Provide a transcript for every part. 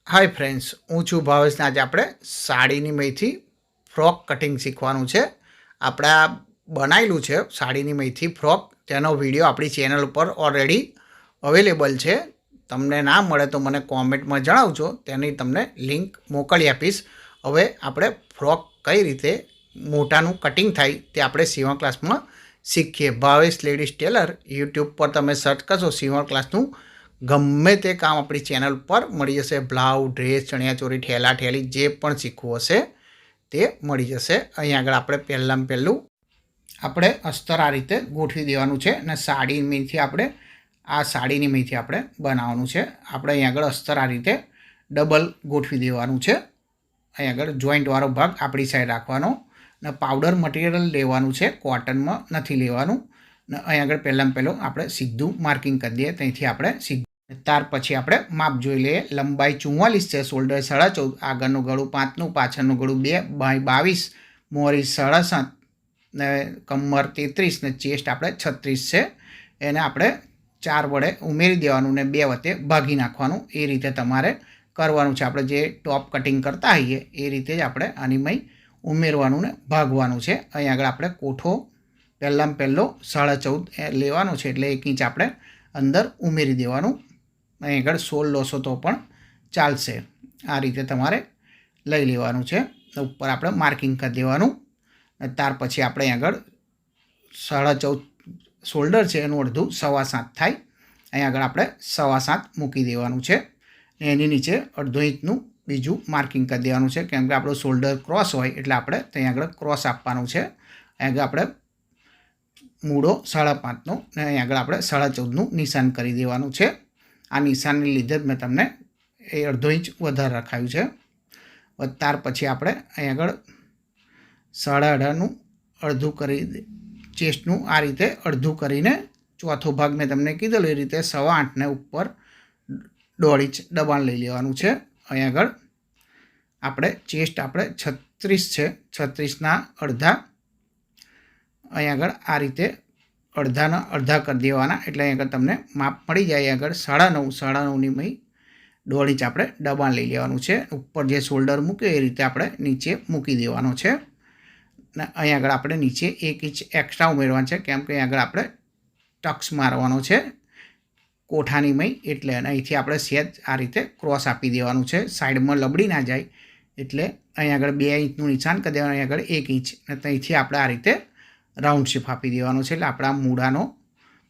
Hi friends, હું છું ભાવેશ ને આજે આપણે સાડીની મહીથી ફ્રોક કટિંગ શીખવાનું છે. આપણે આ બનાવેલું છે સાડીની મહીથી ફ્રોક, તેનો વિડીયો આપણી ચેનલ ઉપર ઓલરેડી અવેલેબલ છે. તમને ના મળે તો મને કોમેન્ટમાં જણાવજો, તેની તમને લિંક મોકલી આપીશ. હવે આપણે ફ્રોક કઈ રીતે મોટાનું કટિંગ થાય તે આપણે સીવણ ક્લાસમાં શીખીએ. ભાવેશ લેડીઝ ટેલર યુટ્યુબ પર તમે સર્ચ કરશો સીવણ ક્લાસનું ગમે તે કામ આપણી ચેનલ પર મળી જશે. બ્લાઉઝ, ડ્રેસ, ચણિયાચોળી, ઠેલા ઠેલી જે પણ શીખવું હશે તે મળી જશે. અહીં આગળ આપણે પહેલાં પહેલું આપણે અસ્તર આ રીતે ગોઠવી દેવાનું છે અને સાડીમાંથી આપણે બનાવવાનું છે. આપણે અહીં આગળ અસ્તર આ રીતે ડબલ ગોઠવી દેવાનું છે. અહીં આગળ જોઈન્ટવાળો ભાગ આપણી સાઈડ રાખવાનો અને પાવડર મટીરિયલ લેવાનું છે, કોટનમાં નથી લેવાનું. અને અહીં આગળ પહેલાં આપણે સીધું માર્કિંગ કરી દઈએ. ત્યાંથી આપણે સીધું ત્યાર પછી આપણે માપ જોઈ લઈએ. લંબાઈ 44 છે, શોલ્ડર 14.5, આગળનું ગળું 5નું, પાછળનું ગળું 2, બાય 22, મોરી 7.5 ને કમર 33 ને ચેસ્ટ આપણે 36 છે. એને આપણે 4 વડે ઉમેરી દેવાનું ને 2 વડે ભાગી નાખવાનું. એ રીતે તમારે કરવાનું છે. આપણે જે ટોપ કટિંગ કરતા હોઈએ એ રીતે જ આપણે આની ઉમેરવાનું ને ભાગવાનું છે. અહીં આગળ આપણે કોઠો પહેલો 14.5 લેવાનો છે, એટલે 1 ઇંચ આપણે અંદર ઉમેરી દેવાનું. અહીં આગળ 16 લોસો તો પણ ચાલશે. આ રીતે તમારે લઈ લેવાનું છે. ઉપર આપણે માર્કિંગ કરી દેવાનું. ત્યાર પછી આપણે અહીં આગળ 14.5 શોલ્ડર છે, એનું અડધું 7.25 થાય. અહીં આગળ આપણે 7.25 મૂકી દેવાનું છે. એની નીચે અડધો ઇંચનું બીજું માર્કિંગ કરી દેવાનું છે, કેમ કે આપણો શોલ્ડર ક્રોસ હોય એટલે આપણે ત્યાં આગળ ક્રોસ આપવાનું છે. અહીં આગળ આપણે મૂળો 5.5નો ને અહીં આગળ આપણે 14.5નું નિશાન કરી દેવાનું છે. આ નિશાનને લીધે જ મેં તમને એ અડધો ઇંચ વધારે રખાયું છે. ત્યાર પછી આપણે અહીં આગળ 18.5નું અડધું કરી ચેસ્ટનું આ રીતે અડધું કરીને ચોથો ભાગ મેં તમને કીધેલો એ રીતે 8.25ને ઉપર 1.5 ઇંચ દબાણ લઈ લેવાનું છે. અહીં આગળ આપણે ચેસ્ટ આપણે 36 છે, 36ના અડધા અહીં આગળ આ રીતે અડધાના અડધા કરી દેવાના, એટલે અહીં આગળ તમને માપ મળી જાય. આગળ 9.5ની 1.5 ઇંચ આપણે દબાણ લઈ લેવાનું છે. ઉપર જે શોલ્ડર મૂકે એ રીતે આપણે નીચે મૂકી દેવાનો છે. ને અહીં આગળ આપણે નીચે 1 ઇંચ એક્સ્ટ્રા ઉમેરવાનું છે, કેમ કે અહીં આગળ આપણે ટક્સ મારવાનો છે કોઠાની એટલે અહીંથી આપણે સહેજ આ રીતે ક્રોસ આપી દેવાનું છે. સાઈડમાં લબડી ના જાય એટલે અહીં આગળ 2 ઇંચનું નિશાન કરી દેવાનું. અહીં આગળ 1 ઇંચ અને ત્યાંથી આપણે આ રીતે રાઉન્ડ શેપ આપી દેવાનો છે. એટલે આપણા મૂળાનો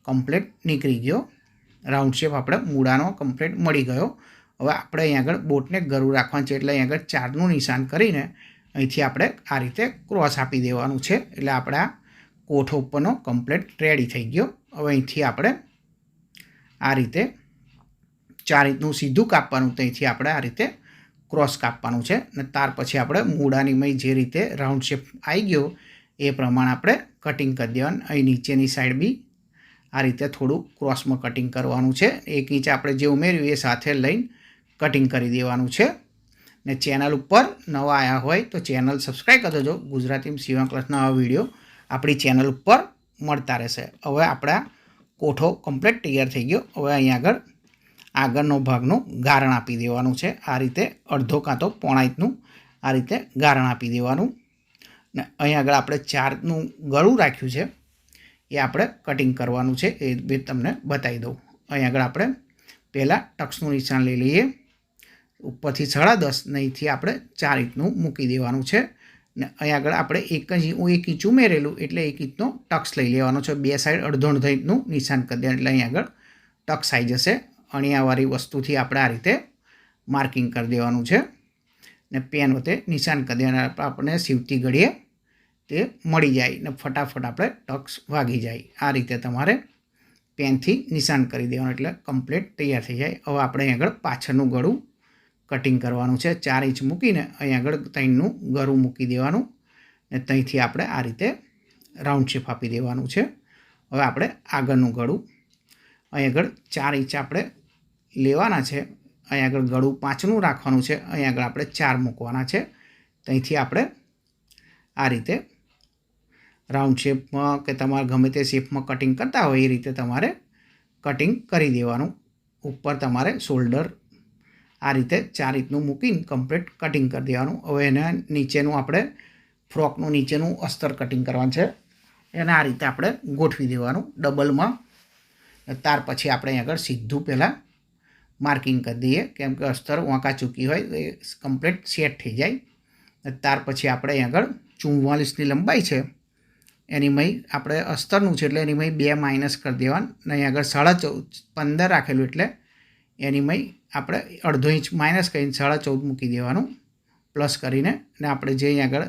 કમ્પ્લીટ નીકળી ગયો. રાઉન્ડ શેપ આપણે મૂળાનો કમ્પ્લીટ મળી ગયો. હવે આપણે અહીં આગળ બોટને ગરું રાખવાનું છે, એટલે અહીં આગળ 4નું નિશાન કરીને અહીંથી આપણે આ રીતે ક્રોસ આપી દેવાનું છે. એટલે આપણા કોઠો ઉપરનો કમ્પ્લીટ રેડી થઈ ગયો. હવે અહીંથી આપણે આ રીતે 4 ઇંચનું સીધું કાપવાનું, ત્યાંથી આપણે આ રીતે ક્રોસ કાપવાનું છે. અને ત્યાર પછી આપણે મૂળાની જે રીતે રાઉન્ડ શેપ આવી ગયો એ પ્રમાણે આપણે કટિંગ કરી દેવાનું. અહીં નીચેની સાઈડ બી આ રીતે થોડું ક્રોસમાં કટિંગ કરવાનું છે. 1 ઇંચ આપણે જે ઉમેર્યું એ સાથે લઈને કટિંગ કરી દેવાનું છે. ને ચેનલ ઉપર નવા આવ્યા હોય તો ચેનલ સબસ્ક્રાઈબ કરી દેજો. ગુજરાતી સીવણ ક્લાસના આવા વિડીયો આપણી ચેનલ ઉપર મળતા રહેશે. હવે આપણા કોઠો કમ્પ્લીટ તૈયાર થઈ ગયો. હવે અહીં આગળનો ભાગનું ગારણ આપી દેવાનું છે. આ રીતે અડધો કાં તો 1.5 ઇંચનું આ રીતે ગારણ આપી દેવાનું. ને અહીં આગળ આપણે 4નું ગળું રાખ્યું છે એ આપણે કટિંગ કરવાનું છે, એ બી તમને બતાવી દઉં. અહીં આગળ આપણે પહેલાં ટક્સનું નિશાન લઈ લઈએ. ઉપરથી 10.5 અહીંથી આપણે 4 ઇંચનું મૂકી દેવાનું છે. ને અહીં આગળ આપણે 1 ઇંચ ઉમેરેલું એટલે 1 ઇંચનો ટક્સ લઈ લેવાનો છે. 2 સાઈડ અડધો ઇંચનું નિશાન કરી દેવાનું, એટલે અહીં આગળ ટક્સ આવી જશે. અણિયાવાળી વસ્તુથી આપણે આ રીતે માર્કિંગ કરી દેવાનું છે. ને પેન વડે નિશાન કરી દેવાના, આપણે સીવતી ઘડીએ તે મળી જાય ને ફટાફટ આપણે ટક્સ વાગી જાય. આ રીતે તમારે પેનથી નિશાન કરી દેવાનું એટલે કમ્પ્લીટ તૈયાર થઈ જાય. હવે આપણે અહીં આગળ પાછળનું ગળું કટિંગ કરવાનું છે. 4 ઇંચ મૂકીને અહીં આગળ 3નું ગળું મૂકી દેવાનું ને ત્યાંથી આપણે આ રીતે રાઉન્ડ શેપ આપી દેવાનું છે. હવે આપણે આગળનું ગળું અહીં આગળ 4 ઇંચ આપણે લેવાના છે. અહીં આગળ ગળું 5નું રાખવાનું છે. અહીં આગળ આપણે 4 મૂકવાના છે. ત્યાંથી આપણે આ રીતે રાઉન્ડ શેપમાં કે તમારે ગમે તે શેપમાં કટિંગ કરતા હોય એ રીતે તમારે કટિંગ કરી દેવાનું. ઉપર તમારે શોલ્ડર આ રીતે 4 રીતનું મૂકીને કમ્પ્લીટ કટિંગ કરી દેવાનું. હવે એના નીચેનું આપણે ફ્રોકનું નીચેનું અસ્તર કટિંગ કરવાનું છે. એને આ રીતે આપણે ગોઠવી દેવાનું ડબલમાં. ત્યાર પછી આપણે અહીં આગળ સીધું પહેલાં માર્કિંગ કરી દઈએ, કેમ કે અસ્તર વાંકા ચૂકી હોય તો એ કમ્પ્લીટ સેટ થઈ જાય. ત્યાર પછી આપણે અહીં આગળ 44ની લંબાઈ છે એની મય આપણે અસ્તરનું છે એટલે એની મય 2 માઇનસ કરી દેવાનું. ને અહીં આગળ 15 રાખેલું એટલે એની મય આપણે અડધો ઇંચ માઇનસ કરીને 14.5 મૂકી દેવાનું પ્લસ કરીને. ને આપણે જે અહીં આગળ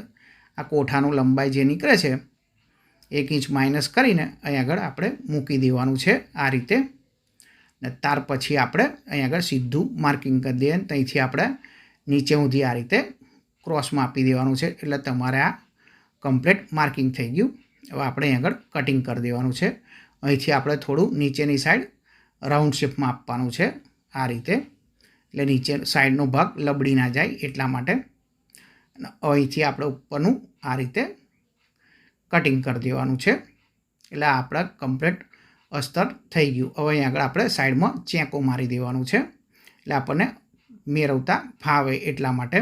આ કોઠાનું લંબાઈ જે નીકળે છે 1 ઇંચ માઇનસ કરીને અહીં આગળ આપણે મૂકી દેવાનું છે આ રીતે. ને ત્યાર પછી આપણે અહીં આગળ સીધું માર્કિંગ કરી દઈએ. ત્યાંથી આપણે નીચે સુધી આ રીતે ક્રોસમાં આપી દેવાનું છે એટલે તમારે આ કમ્પ્લીટ માર્કિંગ થઈ ગયું. હવે આપણે અહીં આગળ કટિંગ કરી દેવાનું છે. અહીંથી આપણે થોડું નીચેની સાઈડ રાઉન્ડ શેપમાં આપવાનું છે આ રીતે, એટલે નીચે સાઈડનો ભાગ લબડી ના જાય એટલા માટે. અહીંથી આપણે ઉપરનું આ રીતે કટિંગ કરી દેવાનું છે એટલે આપણા કમ્પ્લીટ અસ્તર થઈ ગયું. હવે અહીં આગળ આપણે સાઈડમાં ચેકો મારી દેવાનું છે એટલે આપણને મેળવતા ફાવે એટલા માટે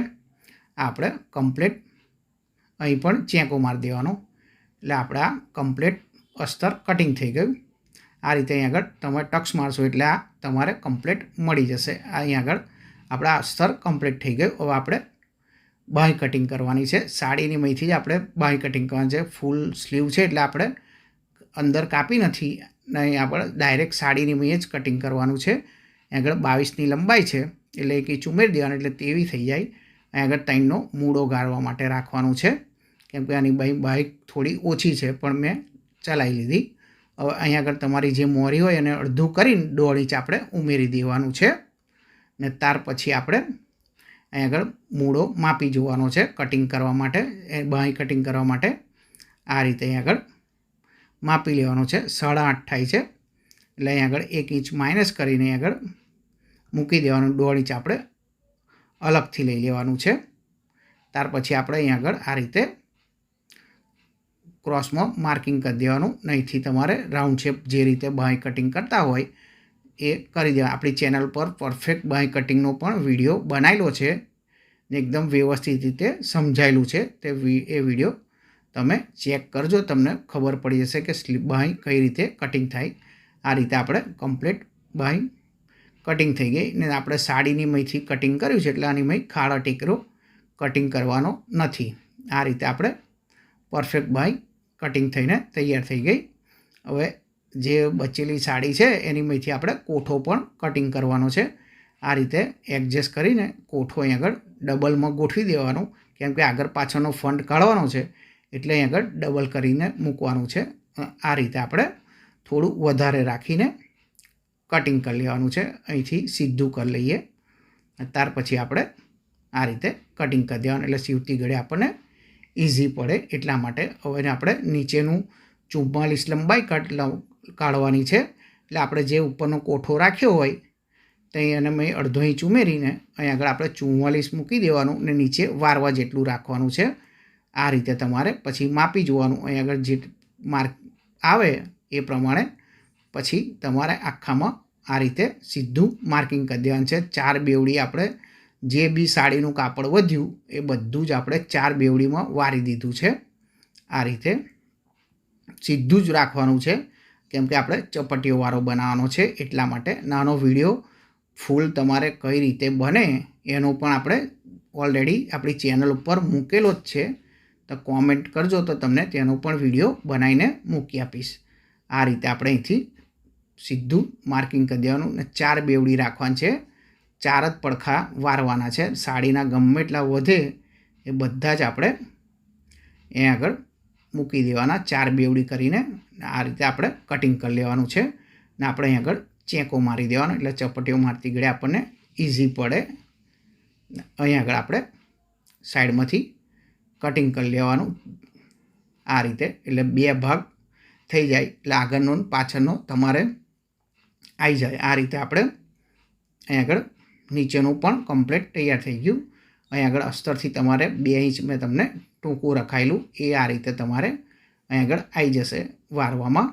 આપણે કમ્પ્લીટ અહીં પણ ચેકો મારી દેવાનો એટલે આપણે આ કમ્પ્લીટ અસ્તર કટિંગ થઈ ગયું. આ રીતે અહીં આગળ તમે ટક્સ મારશો એટલે આ તમારે કમ્પ્લીટ મળી જશે. અહીં આગળ આપણા અસ્તર કમ્પ્લીટ થઈ ગયું. હવે આપણે બાંય કટિંગ કરવાની છે. સાડીની મયથી જ આપણે બાંય કટિંગ કરવાની છે. ફૂલ સ્લીવ છે એટલે આપણે અંદર કાપી નથી, નહીં આપણે ડાયરેક્ટ સાડીની મય જ કટિંગ કરવાનું છે. અહીં આગળ 22ની લંબાઈ છે એટલે એક ઇંચ ઉમેરી દેવાનું એટલે તેવી થઈ જાય. અહીં આગળ 3નો મૂળો ગાળવા માટે રાખવાનું છે, કેમ કે આની બાંય થોડી ઓછી છે પણ મેં ચલાવી લીધી. હવે અહીં આગળ તમારી જે મોરી હોય એને અડધું કરીને 1.5 ઇંચ આપણે ઉમેરી દેવાનું છે. ને ત્યાર પછી આપણે અહીં આગળ મૂળો માપી જોવાનો છે કટિંગ કરવા માટે, બાંય કટિંગ કરવા માટે. આ રીતે અહીં આગળ માપી લેવાનો છે. 8.5 થાય છે એટલે અહીં આગળ 1 ઇંચ માઇનસ કરીને અહીં આગળ મૂકી દેવાનું. 1.5 ઇંચ આપણે અલગથી લઈ લેવાનું છે. ત્યાર પછી આપણે અહીં આગળ આ રીતે ક્રોસમાં માર્કિંગ કરી દેવાનું. નહીંથી તમારે રાઉન્ડ શેપ જે રીતે બાંય કટિંગ કરતા હોય એ કરી દેવા. આપણી ચેનલ પર પરફેક્ટ બાંય કટિંગનો પણ વિડીયો બનાવેલો છે ને એકદમ વ્યવસ્થિત રીતે સમજાયેલું છે. એ વિડીયો તમે ચેક કરજો, તમને ખબર પડી જશે કે સ્લીપ બાંય કઈ રીતે કટિંગ થાય. આ રીતે આપણે કમ્પ્લીટ બાંય કટિંગ થઈ ગઈ. ને આપણે સાડીની મયથી કટિંગ કર્યું છે એટલે આની મય ખાડા ટેકરો કટિંગ કરવાનો નથી. આ રીતે આપણે પરફેક્ટ બાંય કટિંગ થઈને તૈયાર થઈ ગઈ. હવે જે બચેલી સાડી છે એની મયથી આપણે કોઠો પણ કટિંગ કરવાનો છે. આ રીતે એડજસ્ટ કરીને કોઠો અહીં આગળ ડબલમાં ગોઠવી દેવાનું, કેમ કે આગળ પાછળનો ફંડ કાઢવાનો છે એટલે અહીં આગળ ડબલ કરીને મૂકવાનું છે. આ રીતે આપણે થોડું વધારે રાખીને કટિંગ કરી લેવાનું છે. અહીંથી સીધું કરી લઈએ. ત્યાર પછી આપણે આ રીતે કટિંગ કરી દેવાનું એટલે સીવતી ઘડે આપણને ઇઝી પડે એટલા માટે. હવે આપણે નીચેનું 44 લંબાઈ કાઢવાની છે એટલે આપણે જે ઉપરનો કોઠો રાખ્યો હોય ત્યાં એને મેં 1/2 ઇંચ ઉમેરીને અહીં આગળ આપણે 44 મૂકી દેવાનું ને નીચે વારવા જેટલું રાખવાનું છે. આ રીતે તમારે પછી માપી જોવાનું. અહીં આગળ જે માર્ક આવે એ પ્રમાણે પછી તમારે આખામાં આ રીતે સીધું માર્કિંગ કરી દેવાનું છે. 4 બેવડી આપણે જે બી સાડીનું કાપડ વધ્યું એ બધું જ આપણે 4 બેવડીમાં વારી દીધું છે. આ રીતે સીધું જ રાખવાનું છે, કેમ કે આપણે ચપટીઓવાળો બનાવવાનો છે એટલા માટે. નાનો વિડીયો ફૂલ તમારે કઈ રીતે બને એનો પણ આપણે ઓલરેડી આપણી ચેનલ ઉપર મૂકેલો જ છે, તો કોમેન્ટ કરજો તો તમને તેનો પણ વિડીયો બનાવીને મૂકી આપીશ. આ રીતે આપણે અહીંથી સીધું માર્કિંગ કરી દેવાનું ને 4 બેવડી રાખવાની છે. 4 જ પડખા વારવાના છે. સાડીના ગમે એટલા વધે એ બધા જ આપણે એ આગળ મૂકી દેવાના 4 બેવડી કરીને. આ રીતે આપણે કટિંગ કરી લેવાનું છે ને આપણે અહીં આગળ ચેકો મારી દેવાનો એટલે ચપટીઓ મારતી ઘડે આપણને ઇઝી પડે. અહીં આગળ આપણે સાઈડમાંથી કટિંગ કરી લેવાનું આ રીતે, એટલે 2 ભાગ થઈ જાય એટલે આગળનો પાછળનો તમારે આવી જાય. આ રીતે આપણે અહીં આગળ નીચેનું પણ કમ્પ્લીટ તૈયાર થઈ ગયું. અહીં આગળ અસ્તરથી તમારે 2 ઇંચ મેં તમને ટૂંકું રખાયેલું એ આ રીતે તમારે અહીં આગળ આવી જશે વારવામાં.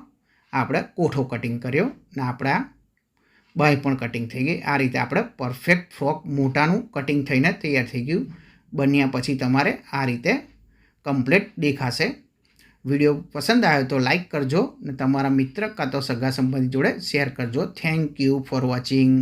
આપણે કોઠો કટિંગ કર્યો ને આપણે આ બાય પણ કટિંગ થઈ ગઈ. આ રીતે આપણે પરફેક્ટ ફ્રોક મોટાનું કટિંગ થઈને તૈયાર થઈ ગયું. બન્યા પછી તમારે આ રીતે કમ્પ્લીટ દેખાશે. વિડીયો પસંદ આવ્યો તો લાઈક કરજો અને તમારા મિત્ર કાં તો સગા સંબંધી જોડે શેર કરજો. Thank you for watching.